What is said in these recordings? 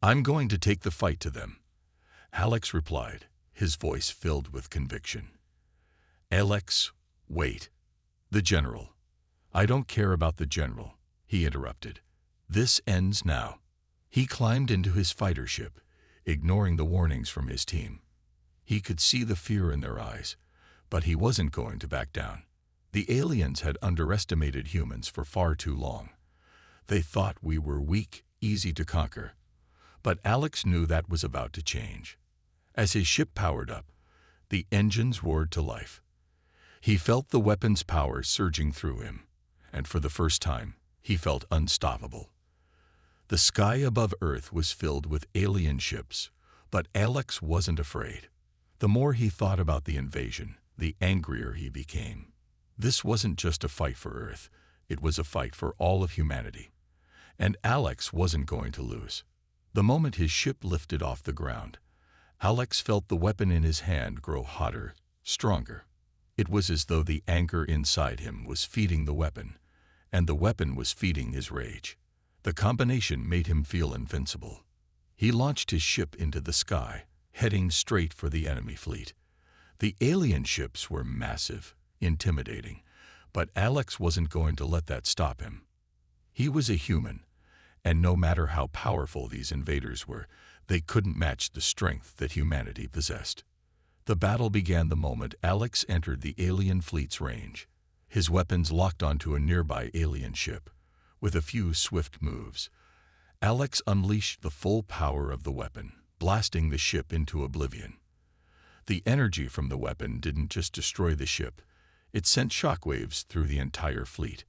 I'm going to take the fight to them, Alex replied, his voice filled with conviction. Alex, wait. The general. I don't care about the general, he interrupted. This ends now. He climbed into his fighter ship, ignoring the warnings from his team. He could see the fear in their eyes, but he wasn't going to back down. The aliens had underestimated humans for far too long. They thought we were weak, easy to conquer. But Alex knew that was about to change. As his ship powered up, the engines roared to life. He felt the weapon's power surging through him, and for the first time, he felt unstoppable. The sky above Earth was filled with alien ships, but Alex wasn't afraid. The more he thought about the invasion, the angrier he became. This wasn't just a fight for Earth, it was a fight for all of humanity. And Alex wasn't going to lose. The moment his ship lifted off the ground, Alex felt the weapon in his hand grow hotter, stronger. It was as though the anger inside him was feeding the weapon, and the weapon was feeding his rage. The combination made him feel invincible. He launched his ship into the sky, heading straight for the enemy fleet. The alien ships were massive, intimidating, but Alex wasn't going to let that stop him. He was a human, and no matter how powerful these invaders were, they couldn't match the strength that humanity possessed. The battle began the moment Alex entered the alien fleet's range. His weapons locked onto a nearby alien ship. With a few swift moves, Alex unleashed the full power of the weapon, blasting the ship into oblivion. The energy from the weapon didn't just destroy the ship, it sent shockwaves through the entire fleet.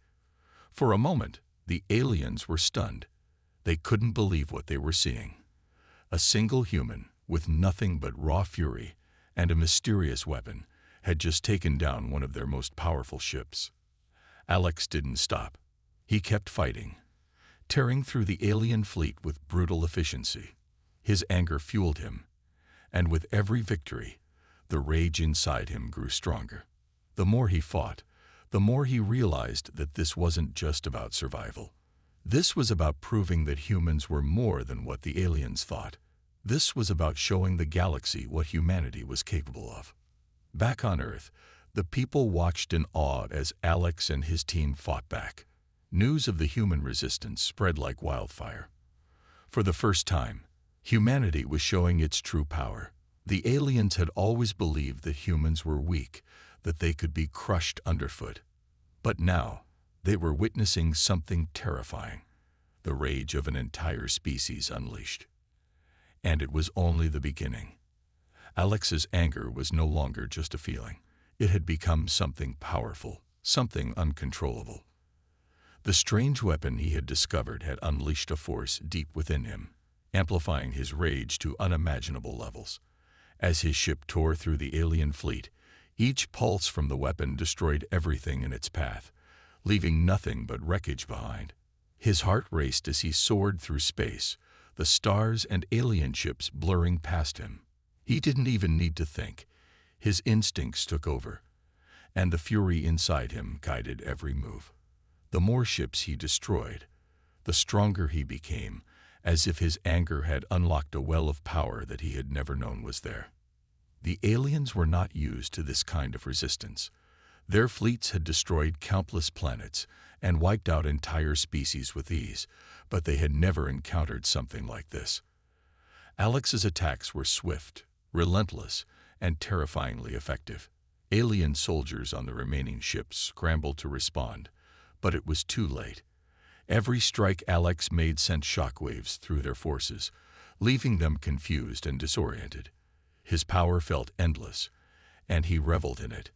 For a moment, the aliens were stunned. They couldn't believe what they were seeing. A single human, with nothing but raw fury and a mysterious weapon, had just taken down one of their most powerful ships. Alex didn't stop. He kept fighting, tearing through the alien fleet with brutal efficiency. His anger fueled him, and with every victory, the rage inside him grew stronger. The more he fought, the more he realized that this wasn't just about survival. This was about proving that humans were more than what the aliens thought. This was about showing the galaxy what humanity was capable of. Back on Earth, the people watched in awe as Alex and his team fought back. News of the human resistance spread like wildfire. For the first time, humanity was showing its true power. The aliens had always believed that humans were weak, that they could be crushed underfoot. But now, they were witnessing something terrifying, the rage of an entire species unleashed. And it was only the beginning. Alex's anger was no longer just a feeling. It had become something powerful, something uncontrollable. The strange weapon he had discovered had unleashed a force deep within him, amplifying his rage to unimaginable levels. As his ship tore through the alien fleet, each pulse from the weapon destroyed everything in its path, leaving nothing but wreckage behind. His heart raced as he soared through space, the stars and alien ships blurring past him. He didn't even need to think. His instincts took over, and the fury inside him guided every move. The more ships he destroyed, the stronger he became, as if his anger had unlocked a well of power that he had never known was there. The aliens were not used to this kind of resistance. Their fleets had destroyed countless planets and wiped out entire species with ease, but they had never encountered something like this. Alex's attacks were swift, relentless, and terrifyingly effective. Alien soldiers on the remaining ships scrambled to respond, but it was too late. Every strike Alex made sent shockwaves through their forces, leaving them confused and disoriented. His power felt endless, and he reveled in it.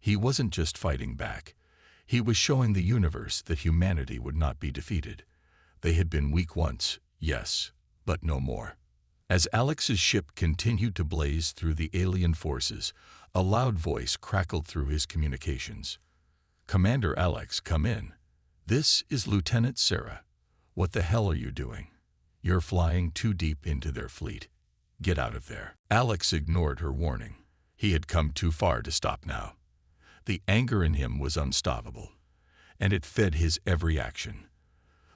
He wasn't just fighting back. He was showing the universe that humanity would not be defeated. They had been weak once, yes, but no more. As Alex's ship continued to blaze through the alien forces, a loud voice crackled through his communications. "Commander Alex, come in. This is Lieutenant Sarah. What the hell are you doing? You're flying too deep into their fleet. Get out of there." Alex ignored her warning. He had come too far to stop now. The anger in him was unstoppable, and it fed his every action.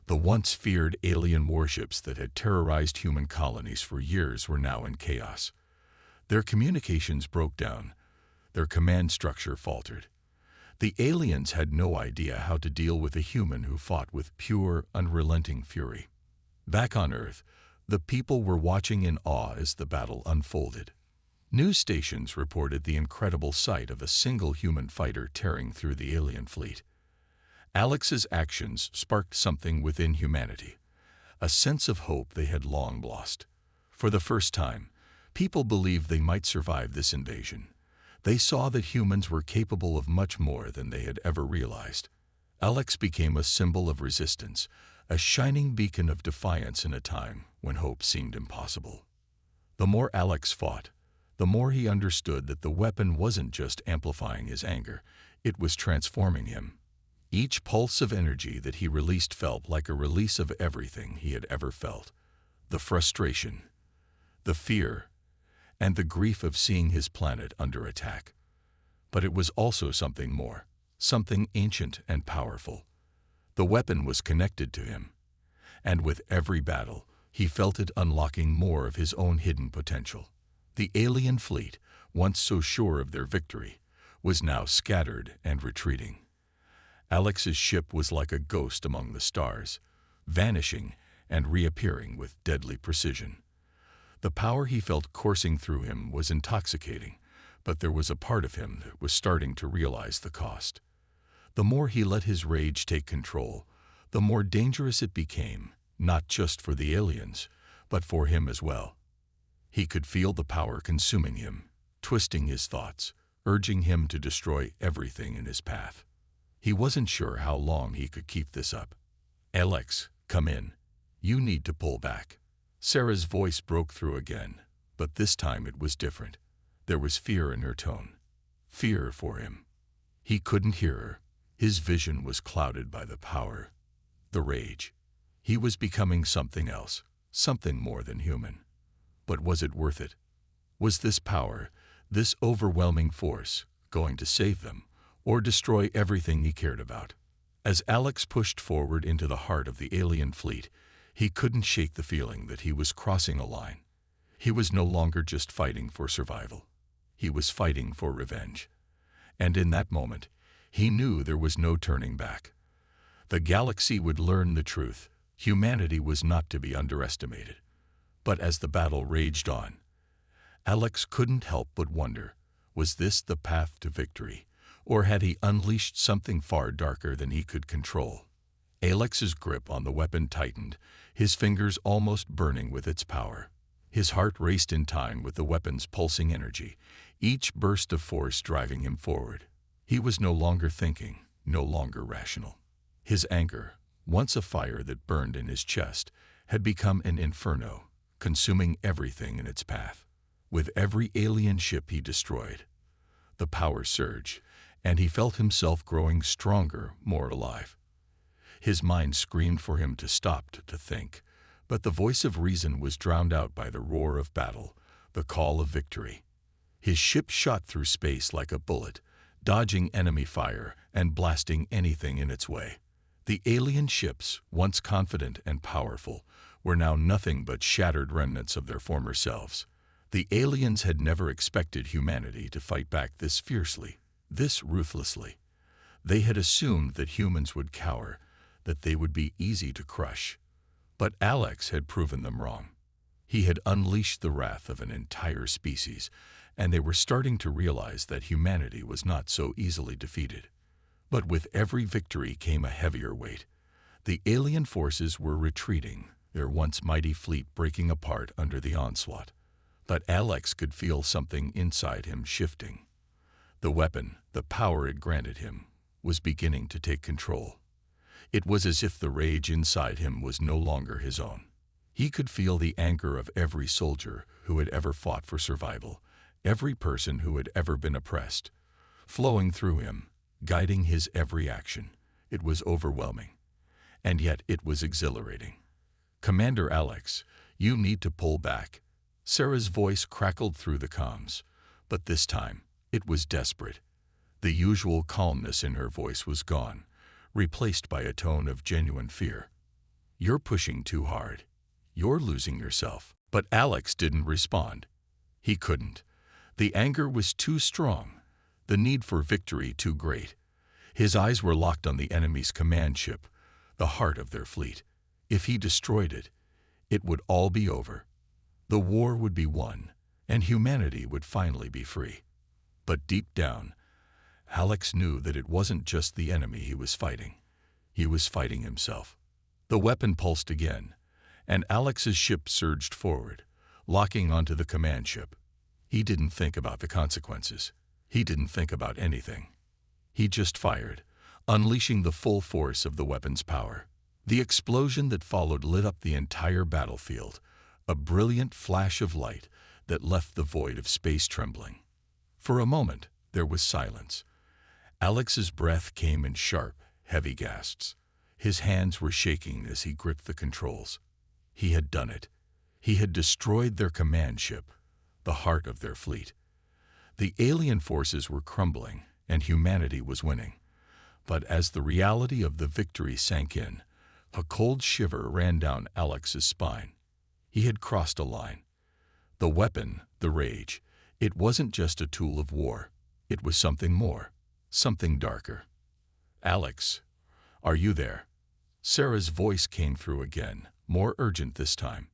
The once feared alien warships that had terrorized human colonies for years were now in chaos. Their communications broke down. Their command structure faltered. The aliens had no idea how to deal with a human who fought with pure, unrelenting fury. Back on Earth, the people were watching in awe as the battle unfolded. News stations reported the incredible sight of a single human fighter tearing through the alien fleet. Alex's actions sparked something within humanity, a sense of hope they had long lost. For the first time, people believed they might survive this invasion. They saw that humans were capable of much more than they had ever realized. Alex became a symbol of resistance, a shining beacon of defiance in a time when hope seemed impossible. The more Alex fought, the more he understood that the weapon wasn't just amplifying his anger, it was transforming him. Each pulse of energy that he released felt like a release of everything he had ever felt. The frustration, the fear, and the grief of seeing his planet under attack. But it was also something more, something ancient and powerful. The weapon was connected to him, and with every battle, he felt it unlocking more of his own hidden potential. The alien fleet, once so sure of their victory, was now scattered and retreating. Alex's ship was like a ghost among the stars, vanishing and reappearing with deadly precision. The power he felt coursing through him was intoxicating, but there was a part of him that was starting to realize the cost. The more he let his rage take control, the more dangerous it became, not just for the aliens, but for him as well. He could feel the power consuming him, twisting his thoughts, urging him to destroy everything in his path. He wasn't sure how long he could keep this up. "Alex, come in. You need to pull back." Sarah's voice broke through again, but this time it was different. There was fear in her tone. Fear for him. He couldn't hear her. His vision was clouded by the power, the rage. He was becoming something else, something more than human. But was it worth it? Was this power, this overwhelming force, going to save them, or destroy everything he cared about? As Alex pushed forward into the heart of the alien fleet, he couldn't shake the feeling that he was crossing a line. He was no longer just fighting for survival. He was fighting for revenge. And in that moment, he knew there was no turning back. The galaxy would learn the truth. Humanity was not to be underestimated. But as the battle raged on, Alex couldn't help but wonder, was this the path to victory, or had he unleashed something far darker than he could control? Alex's grip on the weapon tightened, his fingers almost burning with its power. His heart raced in time with the weapon's pulsing energy, each burst of force driving him forward. He was no longer thinking, no longer rational. His anger, once a fire that burned in his chest, had become an inferno, consuming everything in its path. With every alien ship he destroyed, the power surged, and he felt himself growing stronger, more alive. His mind screamed for him to stop, to think, but the voice of reason was drowned out by the roar of battle, the call of victory. His ship shot through space like a bullet, dodging enemy fire and blasting anything in its way. The alien ships, once confident and powerful, were now nothing but shattered remnants of their former selves. The aliens had never expected humanity to fight back this fiercely, this ruthlessly. They had assumed that humans would cower, that they would be easy to crush. But Alex had proven them wrong. He had unleashed the wrath of an entire species, and they were starting to realize that humanity was not so easily defeated. But with every victory came a heavier weight. The alien forces were retreating, their once mighty fleet breaking apart under the onslaught. But Alex could feel something inside him shifting. The weapon, the power it granted him, was beginning to take control. It was as if the rage inside him was no longer his own. He could feel the anger of every soldier who had ever fought for survival, every person who had ever been oppressed, flowing through him, guiding his every action. It was overwhelming, and yet it was exhilarating. "Commander Alex, you need to pull back." Sarah's voice crackled through the comms, but this time it was desperate. The usual calmness in her voice was gone, replaced by a tone of genuine fear. You're pushing too hard. You're losing yourself. But Alex didn't respond. He couldn't. The anger was too strong, the need for victory too great. His eyes were locked on the enemy's command ship, the heart of their fleet. If he destroyed it, it would all be over. The war would be won, and humanity would finally be free. But deep down, Alex knew that it wasn't just the enemy he was fighting. He was fighting himself. The weapon pulsed again, and Alex's ship surged forward, locking onto the command ship. He didn't think about the consequences. He didn't think about anything. He just fired, unleashing the full force of the weapon's power. The explosion that followed lit up the entire battlefield, a brilliant flash of light that left the void of space trembling. For a moment, there was silence. Alex's breath came in sharp, heavy gasps. His hands were shaking as he gripped the controls. He had done it. He had destroyed their command ship, the heart of their fleet. The alien forces were crumbling, and humanity was winning. But as the reality of the victory sank in, a cold shiver ran down Alex's spine. He had crossed a line. The weapon, the rage, it wasn't just a tool of war. It was something more, something darker. "Alex, are you there?" Sarah's voice came through again, more urgent this time.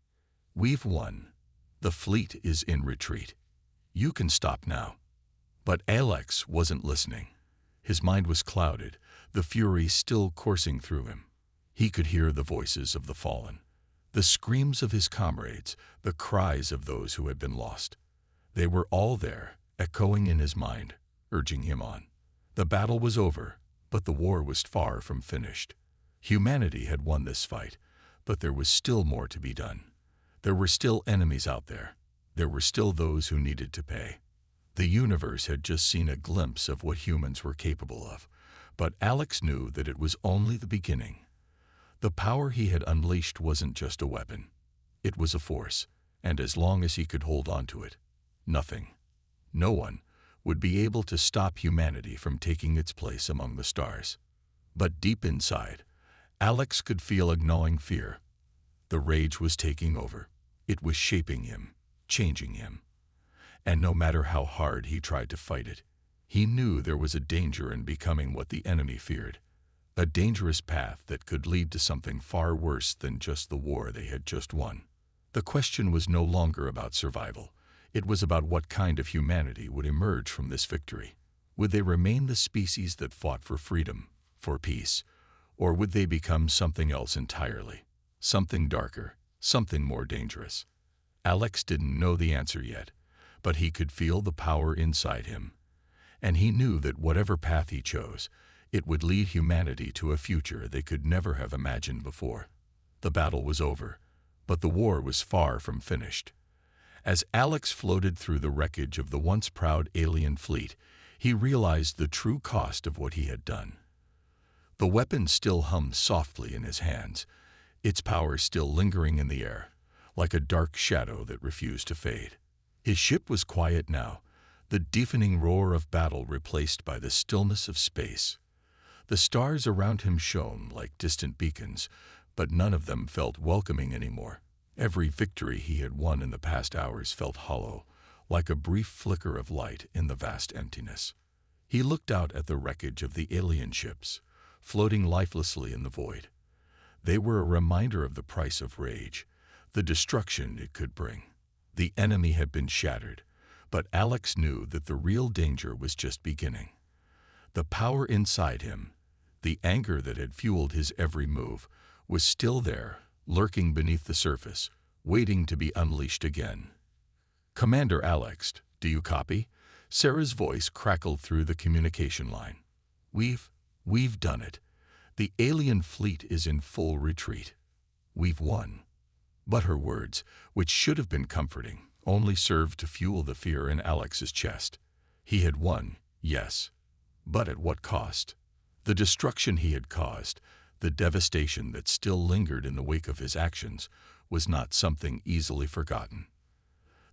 "We've won. The fleet is in retreat. You can stop now." But Alex wasn't listening. His mind was clouded, the fury still coursing through him. He could hear the voices of the fallen, the screams of his comrades, the cries of those who had been lost. They were all there, echoing in his mind, urging him on. The battle was over, but the war was far from finished. Humanity had won this fight, but there was still more to be done. There were still enemies out there. There were still those who needed to pay. The universe had just seen a glimpse of what humans were capable of, but Alex knew that it was only the beginning. The power he had unleashed wasn't just a weapon. It was a force, and as long as he could hold on to it, nothing, no one, would be able to stop humanity from taking its place among the stars. But deep inside, Alex could feel a gnawing fear. The rage was taking over. It was shaping him, changing him. And no matter how hard he tried to fight it, he knew there was a danger in becoming what the enemy feared, a dangerous path that could lead to something far worse than just the war they had just won. The question was no longer about survival. It was about what kind of humanity would emerge from this victory. Would they remain the species that fought for freedom, for peace, or would they become something else entirely, something darker, something more dangerous? Alex didn't know the answer yet, but he could feel the power inside him. And he knew that whatever path he chose, it would lead humanity to a future they could never have imagined before. The battle was over, but the war was far from finished. As Alex floated through the wreckage of the once proud alien fleet, he realized the true cost of what he had done. The weapon still hummed softly in his hands, its power still lingering in the air, like a dark shadow that refused to fade. His ship was quiet now, the deafening roar of battle replaced by the stillness of space. The stars around him shone like distant beacons, but none of them felt welcoming anymore. Every victory he had won in the past hours felt hollow, like a brief flicker of light in the vast emptiness. He looked out at the wreckage of the alien ships, floating lifelessly in the void. They were a reminder of the price of rage, the destruction it could bring. The enemy had been shattered, but Alex knew that the real danger was just beginning. The power inside him, the anger that had fueled his every move, was still there, lurking beneath the surface, waiting to be unleashed again. "Commander Alex, do you copy?" Sarah's voice crackled through the communication line. We've done it. The alien fleet is in full retreat. We've won." But her words, which should have been comforting, only served to fuel the fear in Alex's chest. He had won, yes, but at what cost? The destruction he had caused, the devastation that still lingered in the wake of his actions, was not something easily forgotten.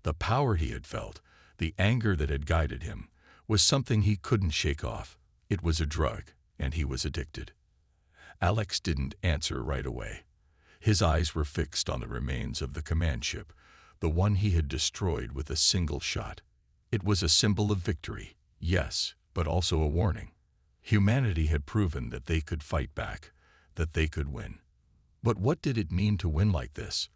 The power he had felt, the anger that had guided him, was something he couldn't shake off. It was a drug, and he was addicted. Alex didn't answer right away. His eyes were fixed on the remains of the command ship, the one he had destroyed with a single shot. It was a symbol of victory, yes, but also a warning. Humanity had proven that they could fight back, that they could win. But what did it mean to win like this?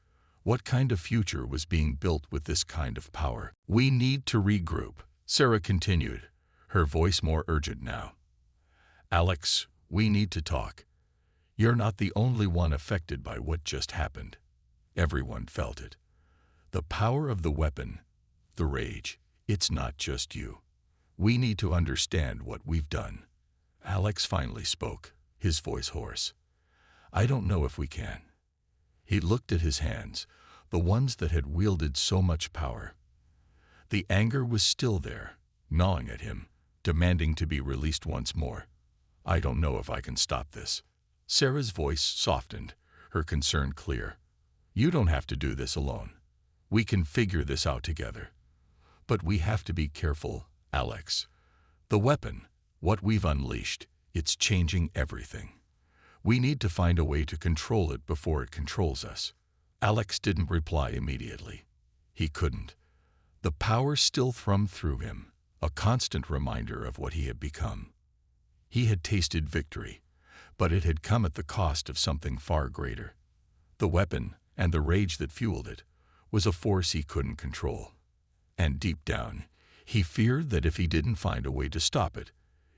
What kind of future was being built with this kind of power? "We need to regroup," Sarah continued, her voice more urgent now. "Alex, we need to talk. You're not the only one affected by what just happened. Everyone felt it. The power of the weapon, the rage, it's not just you. We need to understand what we've done." Alex finally spoke, his voice hoarse. "I don't know if we can." He looked at his hands, the ones that had wielded so much power. The anger was still there, gnawing at him, demanding to be released once more. "I don't know if I can stop this." Sarah's voice softened, her concern clear. "You don't have to do this alone. We can figure this out together. But we have to be careful, Alex. The weapon, what we've unleashed, it's changing everything. We need to find a way to control it before it controls us." Alex didn't reply immediately. He couldn't. The power still thrummed through him, a constant reminder of what he had become. He had tasted victory, but it had come at the cost of something far greater. The weapon, and the rage that fueled it, was a force he couldn't control. And deep down, he feared that if he didn't find a way to stop it,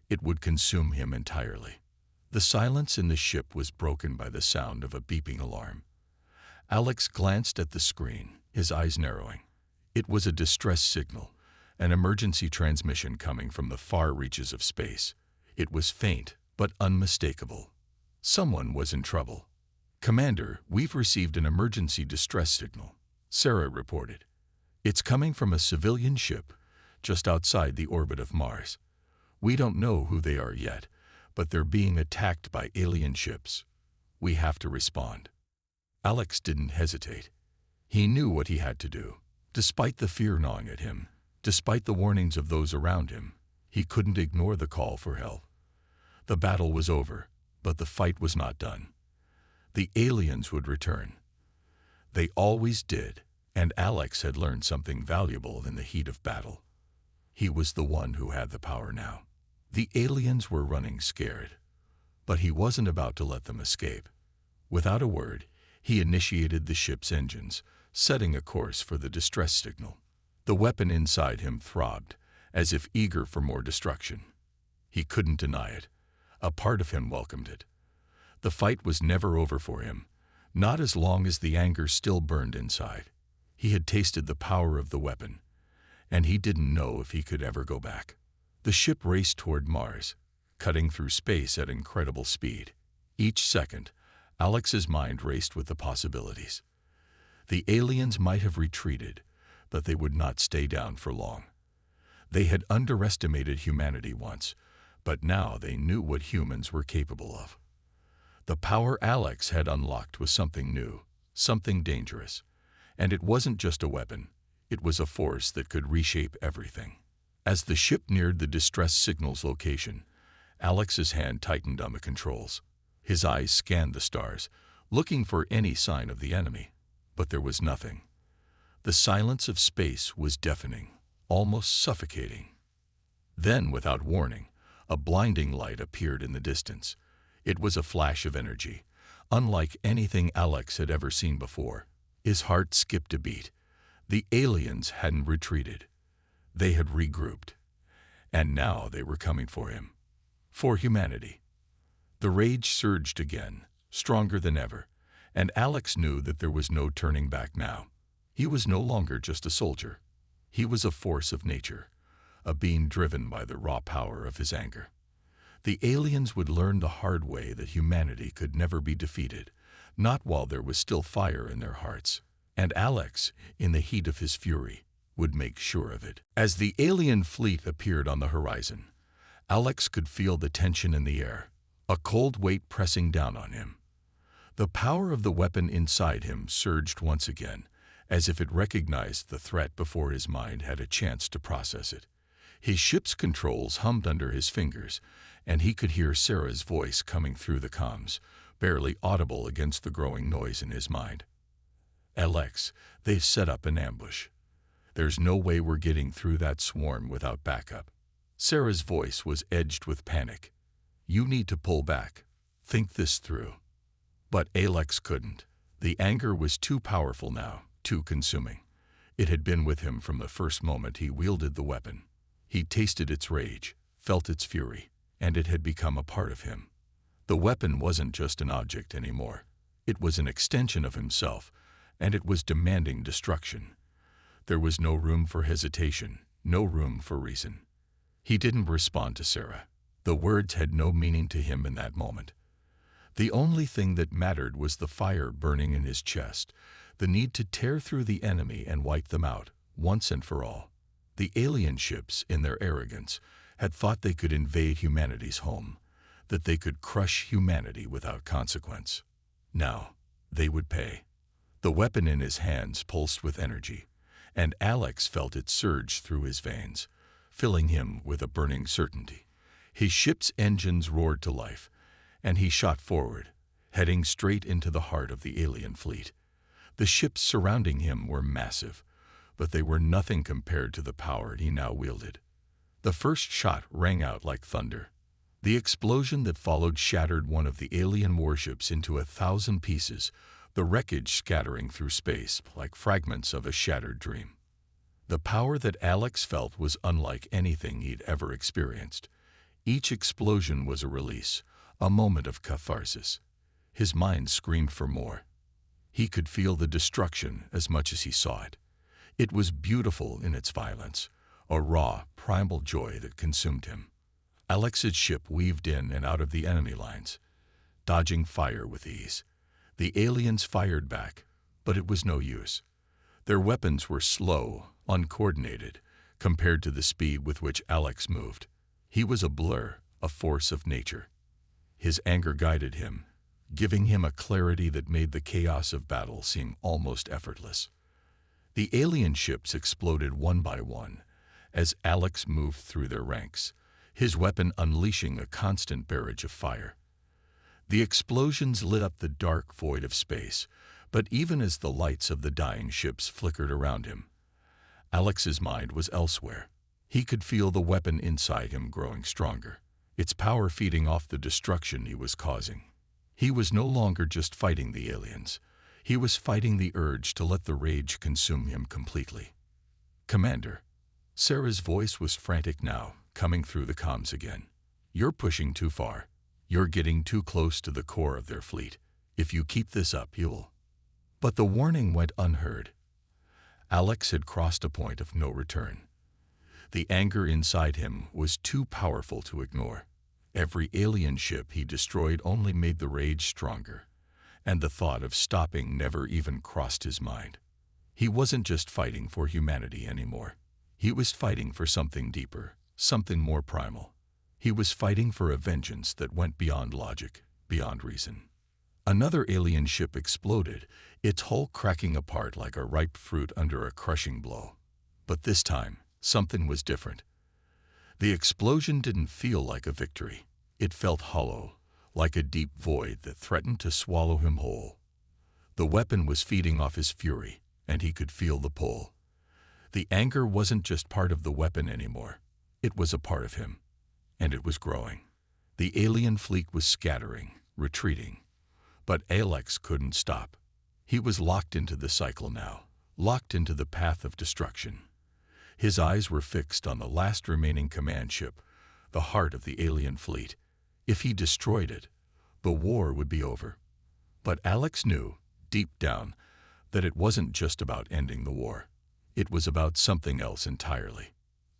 it would consume him entirely. The silence in the ship was broken by the sound of a beeping alarm. Alex glanced at the screen, his eyes narrowing. It was a distress signal, an emergency transmission coming from the far reaches of space. It was faint, but unmistakable. Someone was in trouble. "Commander, we've received an emergency distress signal," Sarah reported. "It's coming from a civilian ship just outside the orbit of Mars. We don't know who they are yet, but they're being attacked by alien ships. We have to respond." Alex didn't hesitate. He knew what he had to do. Despite the fear gnawing at him, despite the warnings of those around him, he couldn't ignore the call for help. The battle was over, but the fight was not done. The aliens would return. They always did, and Alex had learned something valuable in the heat of battle. He was the one who had the power now. The aliens were running scared, but he wasn't about to let them escape. Without a word, he initiated the ship's engines, setting a course for the distress signal. The weapon inside him throbbed, as if eager for more destruction. He couldn't deny it. A part of him welcomed it. The fight was never over for him, not as long as the anger still burned inside. He had tasted the power of the weapon, and he didn't know if he could ever go back. The ship raced toward Mars, cutting through space at incredible speed. Each second, Alex's mind raced with the possibilities. The aliens might have retreated, but they would not stay down for long. They had underestimated humanity once, but now they knew what humans were capable of. The power Alex had unlocked was something new, something dangerous. And it wasn't just a weapon, it was a force that could reshape everything. As the ship neared the distress signal's location, Alex's hand tightened on the controls. His eyes scanned the stars, looking for any sign of the enemy, but there was nothing. The silence of space was deafening, almost suffocating. Then, without warning, a blinding light appeared in the distance. It was a flash of energy, unlike anything Alex had ever seen before. His heart skipped a beat. The aliens hadn't retreated. They had regrouped. And now they were coming for him. For humanity. The rage surged again, stronger than ever, and Alex knew that there was no turning back now. He was no longer just a soldier. He was a force of nature, a being driven by the raw power of his anger. The aliens would learn the hard way that humanity could never be defeated, not while there was still fire in their hearts. And Alex, in the heat of his fury, would make sure of it. As the alien fleet appeared on the horizon, Alex could feel the tension in the air, a cold weight pressing down on him. The power of the weapon inside him surged once again, as if it recognized the threat before his mind had a chance to process it. His ship's controls hummed under his fingers, and he could hear Sarah's voice coming through the comms, barely audible against the growing noise in his mind. "Alex, they've set up an ambush. There's no way we're getting through that swarm without backup." Sarah's voice was edged with panic. "You need to pull back. Think this through." But Alex couldn't. The anger was too powerful now, too consuming. It had been with him from the first moment he wielded the weapon. He tasted its rage, felt its fury, and it had become a part of him. The weapon wasn't just an object anymore. It was an extension of himself, and it was demanding destruction. There was no room for hesitation, no room for reason. He didn't respond to Sarah. The words had no meaning to him in that moment. The only thing that mattered was the fire burning in his chest, the need to tear through the enemy and wipe them out, once and for all. The alien ships, in their arrogance, had thought they could invade humanity's home, that they could crush humanity without consequence. Now, they would pay. The weapon in his hands pulsed with energy, and Alex felt it surge through his veins, filling him with a burning certainty. His ship's engines roared to life, and he shot forward, heading straight into the heart of the alien fleet. The ships surrounding him were massive, but they were nothing compared to the power he now wielded. The first shot rang out like thunder. The explosion that followed shattered one of the alien warships into 1,000 pieces, the wreckage scattering through space like fragments of a shattered dream. The power that Alex felt was unlike anything he'd ever experienced. Each explosion was a release, a moment of catharsis. His mind screamed for more. He could feel the destruction as much as he saw it. It was beautiful in its violence, a raw, primal joy that consumed him. Alex's ship weaved in and out of the enemy lines, dodging fire with ease. The aliens fired back, but it was no use. Their weapons were slow, uncoordinated, compared to the speed with which Alex moved. He was a blur, a force of nature. His anger guided him, giving him a clarity that made the chaos of battle seem almost effortless. The alien ships exploded one by one as Alex moved through their ranks, his weapon unleashing a constant barrage of fire. The explosions lit up the dark void of space, but even as the lights of the dying ships flickered around him, Alex's mind was elsewhere. He could feel the weapon inside him growing stronger, its power feeding off the destruction he was causing. He was no longer just fighting the aliens. He was fighting the urge to let the rage consume him completely. "Commander," Sarah's voice was frantic now, coming through the comms again. "You're pushing too far. You're getting too close to the core of their fleet. If you keep this up, you'll—" But the warning went unheard. Alex had crossed a point of no return. The anger inside him was too powerful to ignore. Every alien ship he destroyed only made the rage stronger, and the thought of stopping never even crossed his mind. He wasn't just fighting for humanity anymore. He was fighting for something deeper, something more primal. He was fighting for a vengeance that went beyond logic, beyond reason. Another alien ship exploded, its hull cracking apart like a ripe fruit under a crushing blow. But this time, something was different. The explosion didn't feel like a victory. It felt hollow, like a deep void that threatened to swallow him whole. The weapon was feeding off his fury, and he could feel the pull. The anger wasn't just part of the weapon anymore. It was a part of him, and it was growing. The alien fleet was scattering, retreating. But Alex couldn't stop. He was locked into the cycle now, locked into the path of destruction. His eyes were fixed on the last remaining command ship, the heart of the alien fleet. If he destroyed it, the war would be over. But Alex knew, deep down, that it wasn't just about ending the war. It was about something else entirely.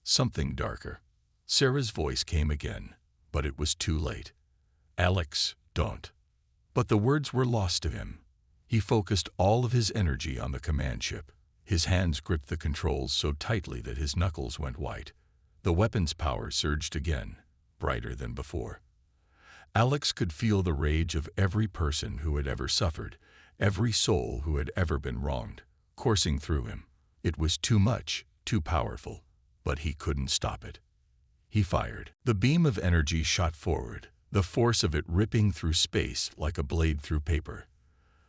Something darker. Sarah's voice came again, but it was too late. "Alex, don't." But the words were lost to him. He focused all of his energy on the command ship. His hands gripped the controls so tightly that his knuckles went white. The weapon's power surged again, brighter than before. Alex could feel the rage of every person who had ever suffered, every soul who had ever been wronged, coursing through him. It was too much, too powerful, but he couldn't stop it. He fired. The beam of energy shot forward, the force of it ripping through space like a blade through paper.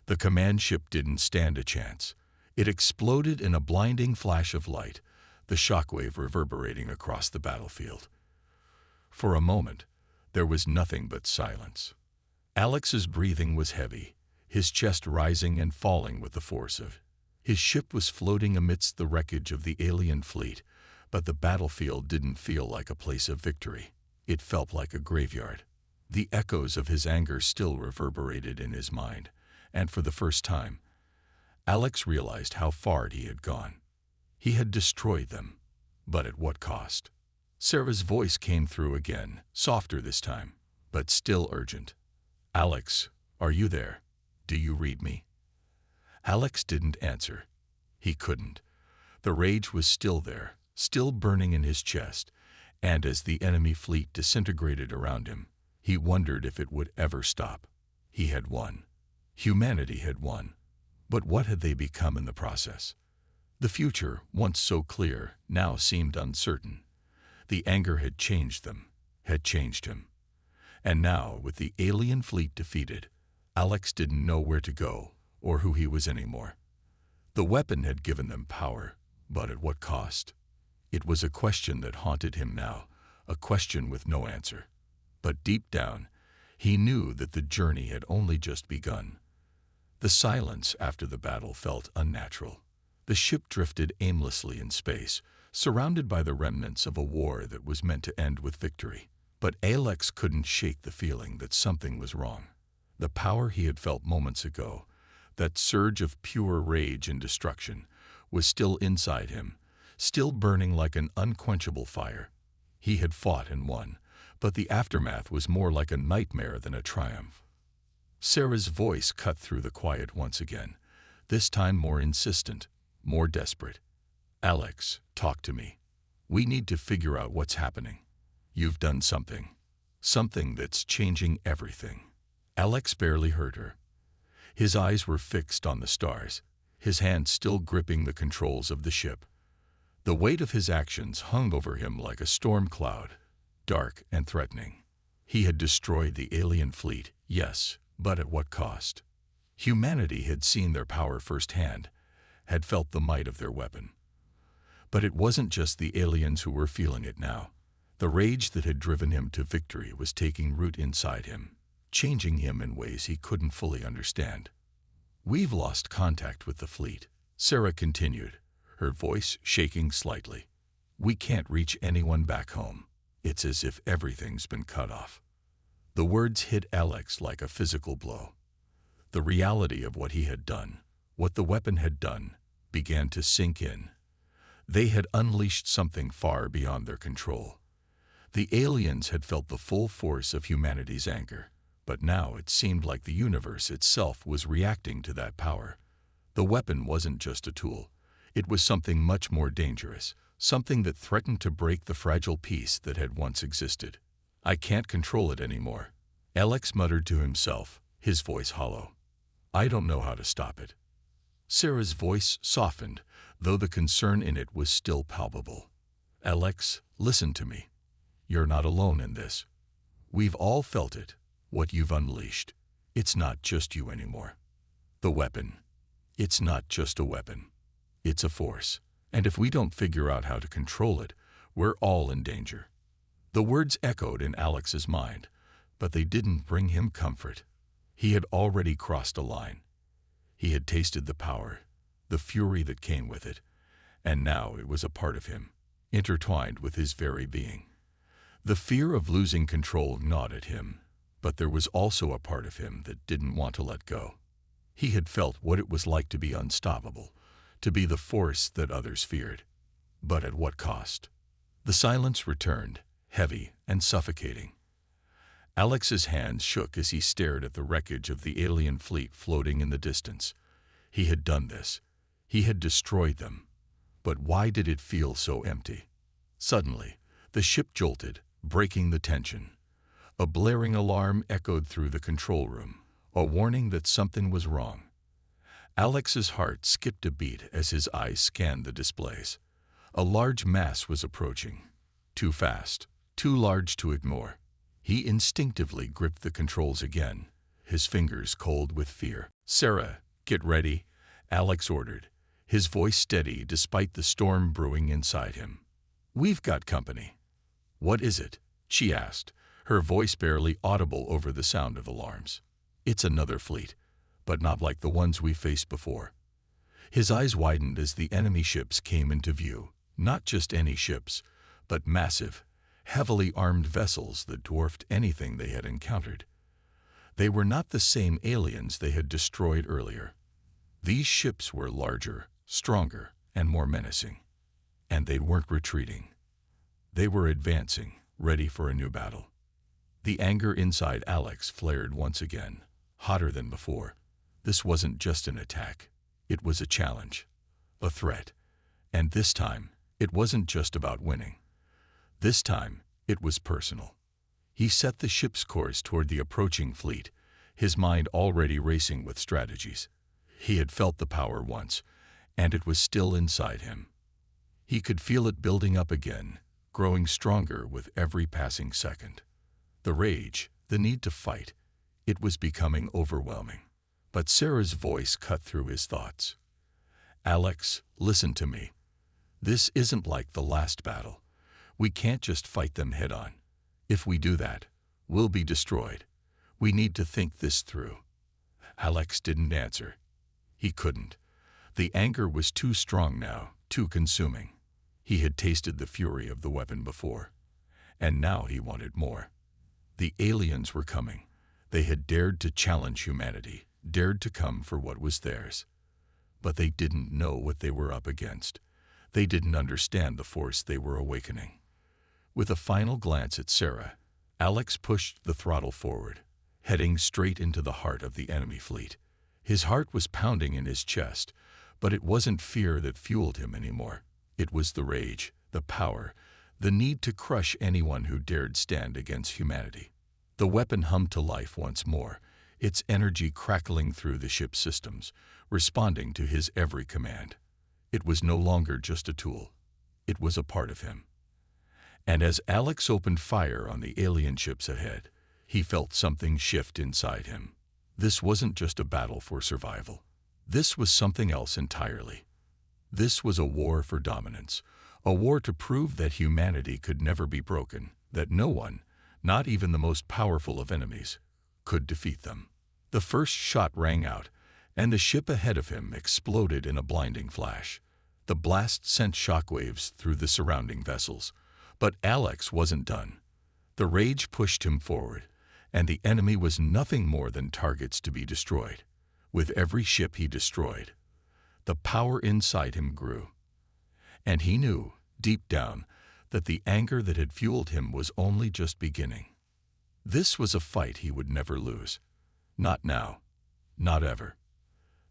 The command ship didn't stand a chance. It exploded in a blinding flash of light, the shockwave reverberating across the battlefield. For a moment, there was nothing but silence. Alex's breathing was heavy, his chest rising and falling with the force of it. His ship was floating amidst the wreckage of the alien fleet, but the battlefield didn't feel like a place of victory. It felt like a graveyard. The echoes of his anger still reverberated in his mind, and for the first time, Alex realized how far he had gone. He had destroyed them, but at what cost? Sarah's voice came through again, softer this time, but still urgent. "Alex, are you there? Do you read me?" Alex didn't answer. He couldn't. The rage was still there, still burning in his chest, and as the enemy fleet disintegrated around him, he wondered if it would ever stop. He had won. Humanity had won. But what had they become in the process? The future, once so clear, now seemed uncertain. The anger had changed them, had changed him. And now, with the alien fleet defeated, Alex didn't know where to go or who he was anymore. The weapon had given them power, but at what cost? It was a question that haunted him now, a question with no answer. But deep down, he knew that the journey had only just begun. The silence after the battle felt unnatural. The ship drifted aimlessly in space, surrounded by the remnants of a war that was meant to end with victory. But Alex couldn't shake the feeling that something was wrong. The power he had felt moments ago, that surge of pure rage and destruction, was still inside him, still burning like an unquenchable fire. He had fought and won, but the aftermath was more like a nightmare than a triumph. Sarah's voice cut through the quiet once again, this time more insistent, more desperate. "Alex, talk to me. We need to figure out what's happening. You've done something. Something that's changing everything." Alex barely heard her. His eyes were fixed on the stars, his hand still gripping the controls of the ship. The weight of his actions hung over him like a storm cloud, dark and threatening. He had destroyed the alien fleet, yes, but at what cost? Humanity had seen their power firsthand, had felt the might of their weapon. But it wasn't just the aliens who were feeling it now. The rage that had driven him to victory was taking root inside him, changing him in ways he couldn't fully understand. "We've lost contact with the fleet," Sarah continued, her voice shaking slightly. "We can't reach anyone back home. It's as if everything's been cut off." The words hit Alex like a physical blow. The reality of what he had done, what the weapon had done, began to sink in. They had unleashed something far beyond their control. The aliens had felt the full force of humanity's anger, but now it seemed like the universe itself was reacting to that power. The weapon wasn't just a tool. It was something much more dangerous, something that threatened to break the fragile peace that had once existed. "I can't control it anymore," Alex muttered to himself, his voice hollow. "I don't know how to stop it." Sarah's voice softened, though the concern in it was still palpable. "Alex, listen to me. You're not alone in this. We've all felt it, what you've unleashed. It's not just you anymore. The weapon. It's not just a weapon. It's a force. And if we don't figure out how to control it, we're all in danger." The words echoed in Alex's mind, but they didn't bring him comfort. He had already crossed a line. He had tasted the power, the fury that came with it, and now it was a part of him, intertwined with his very being. The fear of losing control gnawed at him, but there was also a part of him that didn't want to let go. He had felt what it was like to be unstoppable, to be the force that others feared. But at what cost? The silence returned, heavy and suffocating. Alex's hands shook as he stared at the wreckage of the alien fleet floating in the distance. He had done this. He had destroyed them. But why did it feel so empty? Suddenly, the ship jolted, breaking the tension. A blaring alarm echoed through the control room, a warning that something was wrong. Alex's heart skipped a beat as his eyes scanned the displays. A large mass was approaching. Too fast, too large to ignore. He instinctively gripped the controls again, his fingers cold with fear. "Sarah, get ready," Alex ordered, his voice steady despite the storm brewing inside him. "We've got company." "What is it?" she asked, her voice barely audible over the sound of alarms. "It's another fleet, but not like the ones we faced before." His eyes widened as the enemy ships came into view. Not just any ships, but massive, heavily armed vessels that dwarfed anything they had encountered. They were not the same aliens they had destroyed earlier. These ships were larger, stronger, and more menacing. And they weren't retreating. They were advancing, ready for a new battle. The anger inside Alex flared once again, hotter than before. This wasn't just an attack. It was a challenge, a threat. And this time, it wasn't just about winning. This time, it was personal. He set the ship's course toward the approaching fleet, his mind already racing with strategies. He had felt the power once, and it was still inside him. He could feel it building up again, growing stronger with every passing second. The rage, the need to fight, it was becoming overwhelming. But Sarah's voice cut through his thoughts. "Alex, listen to me. This isn't like the last battle. We can't just fight them head on. If we do that, we'll be destroyed. We need to think this through." Alex didn't answer. He couldn't. The anger was too strong now, too consuming. He had tasted the fury of the weapon before, and now he wanted more. The aliens were coming. They had dared to challenge humanity, dared to come for what was theirs. But they didn't know what they were up against. They didn't understand the force they were awakening. With a final glance at Sarah, Alex pushed the throttle forward, heading straight into the heart of the enemy fleet. His heart was pounding in his chest, but it wasn't fear that fueled him anymore. It was the rage, the power, the need to crush anyone who dared stand against humanity. The weapon hummed to life once more, its energy crackling through the ship's systems, responding to his every command. It was no longer just a tool. It was a part of him. And as Alex opened fire on the alien ships ahead, he felt something shift inside him. This wasn't just a battle for survival. This was something else entirely. This was a war for dominance, a war to prove that humanity could never be broken, that no one, not even the most powerful of enemies, could defeat them. The first shot rang out, and the ship ahead of him exploded in a blinding flash. The blast sent shockwaves through the surrounding vessels. But Alex wasn't done. The rage pushed him forward, and the enemy was nothing more than targets to be destroyed. With every ship he destroyed, the power inside him grew. And he knew, deep down, that the anger that had fueled him was only just beginning. This was a fight he would never lose. Not now. Not ever.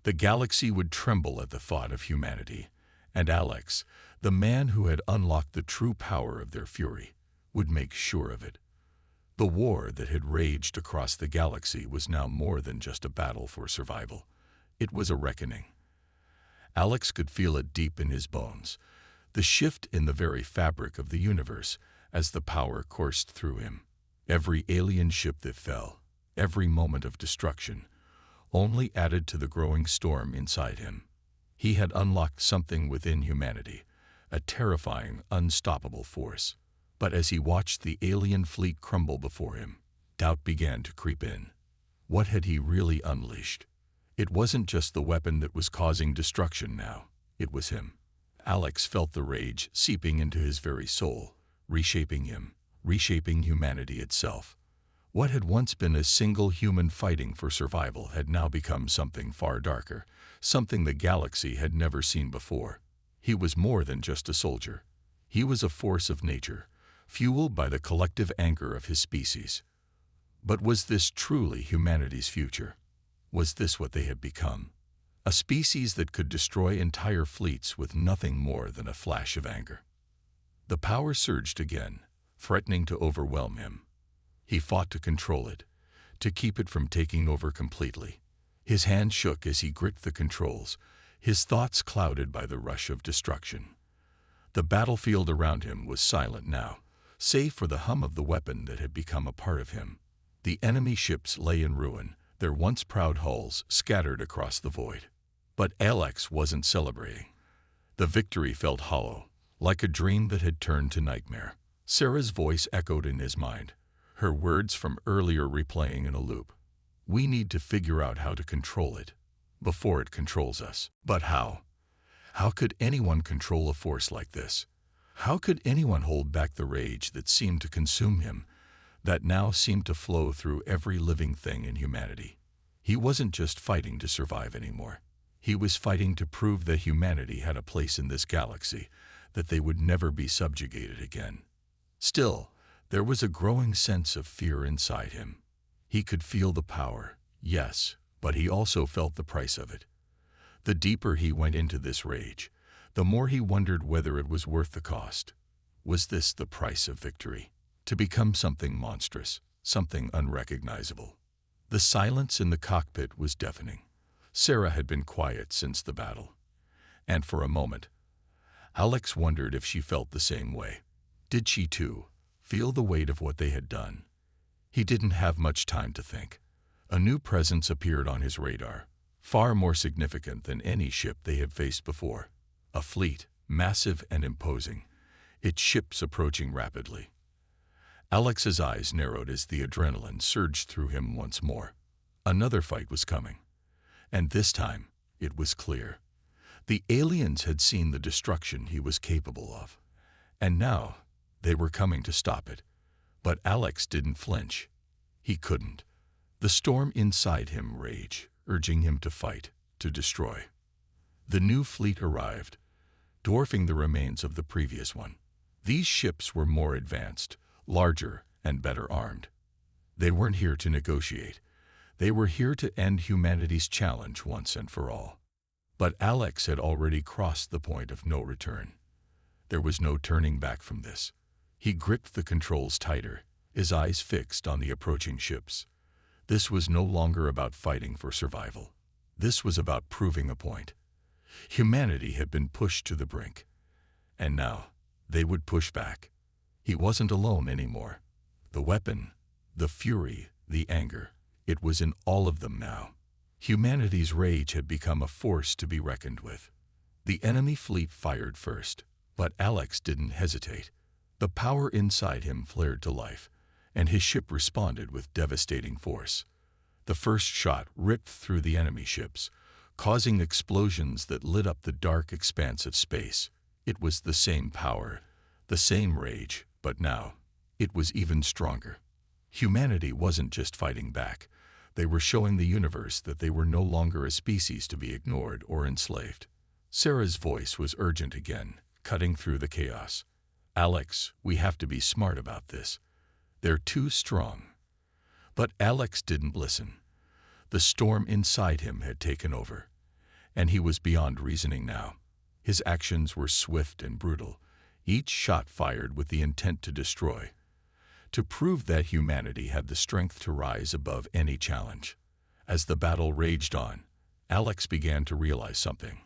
The galaxy would tremble at the thought of humanity, and Alex, the man who had unlocked the true power of their fury, would make sure of it. The war that had raged across the galaxy was now more than just a battle for survival. It was a reckoning. Alex could feel it deep in his bones, the shift in the very fabric of the universe as the power coursed through him. Every alien ship that fell, every moment of destruction, only added to the growing storm inside him. He had unlocked something within humanity, a terrifying, unstoppable force. But as he watched the alien fleet crumble before him, doubt began to creep in. What had he really unleashed? It wasn't just the weapon that was causing destruction now. It was him. Alex felt the rage seeping into his very soul, reshaping him, reshaping humanity itself. What had once been a single human fighting for survival had now become something far darker, something the galaxy had never seen before. He was more than just a soldier. He was a force of nature, fueled by the collective anger of his species. But was this truly humanity's future? Was this what they had become? A species that could destroy entire fleets with nothing more than a flash of anger. The power surged again, threatening to overwhelm him. He fought to control it, to keep it from taking over completely. His hand shook as he gripped the controls, his thoughts clouded by the rush of destruction. The battlefield around him was silent now, save for the hum of the weapon that had become a part of him. The enemy ships lay in ruin, their once proud hulls scattered across the void. But Alex wasn't celebrating. The victory felt hollow, like a dream that had turned to nightmare. Sarah's voice echoed in his mind, her words from earlier replaying in a loop. We need to figure out how to control it, before it controls us. But how? How could anyone control a force like this? How could anyone hold back the rage that seemed to consume him, that now seemed to flow through every living thing in humanity? He wasn't just fighting to survive anymore. He was fighting to prove that humanity had a place in this galaxy, that they would never be subjugated again. Still, there was a growing sense of fear inside him. He could feel the power, yes, but he also felt the price of it. The deeper he went into this rage, the more he wondered whether it was worth the cost. Was this the price of victory? To become something monstrous, something unrecognizable. The silence in the cockpit was deafening. Sarah had been quiet since the battle. And for a moment, Alex wondered if she felt the same way. Did she too feel the weight of what they had done? He didn't have much time to think. A new presence appeared on his radar, far more significant than any ship they had faced before. A fleet, massive and imposing, its ships approaching rapidly. Alex's eyes narrowed as the adrenaline surged through him once more. Another fight was coming. And this time, it was clear. The aliens had seen the destruction he was capable of. And now, they were coming to stop it. But Alex didn't flinch. He couldn't. The storm inside him raged, urging him to fight, to destroy. The new fleet arrived, dwarfing the remains of the previous one. These ships were more advanced, larger, and better armed. They weren't here to negotiate. They were here to end humanity's challenge once and for all. But Alex had already crossed the point of no return. There was no turning back from this. He gripped the controls tighter, his eyes fixed on the approaching ships. This was no longer about fighting for survival. This was about proving a point. Humanity had been pushed to the brink. And now, they would push back. He wasn't alone anymore. The weapon, the fury, the anger, it was in all of them now. Humanity's rage had become a force to be reckoned with. The enemy fleet fired first, but Alex didn't hesitate. The power inside him flared to life, and his ship responded with devastating force. The first shot ripped through the enemy ships, causing explosions that lit up the dark expanse of space. It was the same power, the same rage, but now, it was even stronger. Humanity wasn't just fighting back. They were showing the universe that they were no longer a species to be ignored or enslaved. Sarah's voice was urgent again, cutting through the chaos. Alex, we have to be smart about this. They're too strong. But Alex didn't listen. The storm inside him had taken over, and he was beyond reasoning now. His actions were swift and brutal, each shot fired with the intent to destroy, to prove that humanity had the strength to rise above any challenge. As the battle raged on, Alex began to realize something.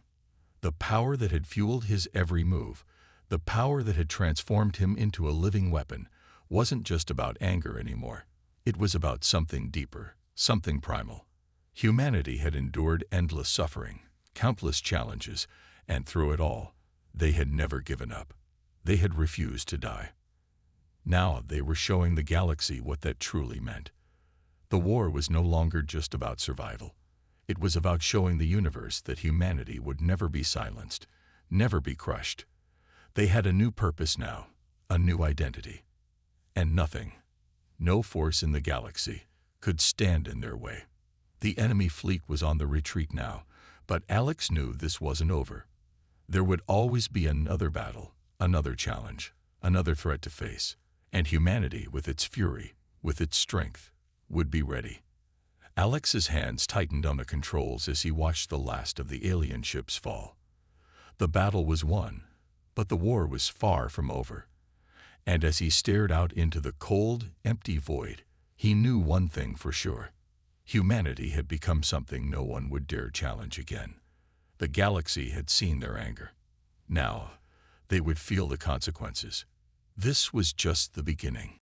The power that had fueled his every move, the power that had transformed him into a living weapon, wasn't just about anger anymore. It was about something deeper, something primal. Humanity had endured endless suffering, countless challenges, and through it all, they had never given up. They had refused to die. Now they were showing the galaxy what that truly meant. The war was no longer just about survival. It was about showing the universe that humanity would never be silenced, never be crushed. They had a new purpose now, a new identity. And nothing, no force in the galaxy, could stand in their way. The enemy fleet was on the retreat now, but Alex knew this wasn't over. There would always be another battle, another challenge, another threat to face. And humanity, with its fury, with its strength, would be ready. Alex's hands tightened on the controls as he watched the last of the alien ships fall. The battle was won, but the war was far from over. And as he stared out into the cold, empty void, he knew one thing for sure. Humanity had become something no one would dare challenge again. The galaxy had seen their anger. Now, they would feel the consequences. This was just the beginning.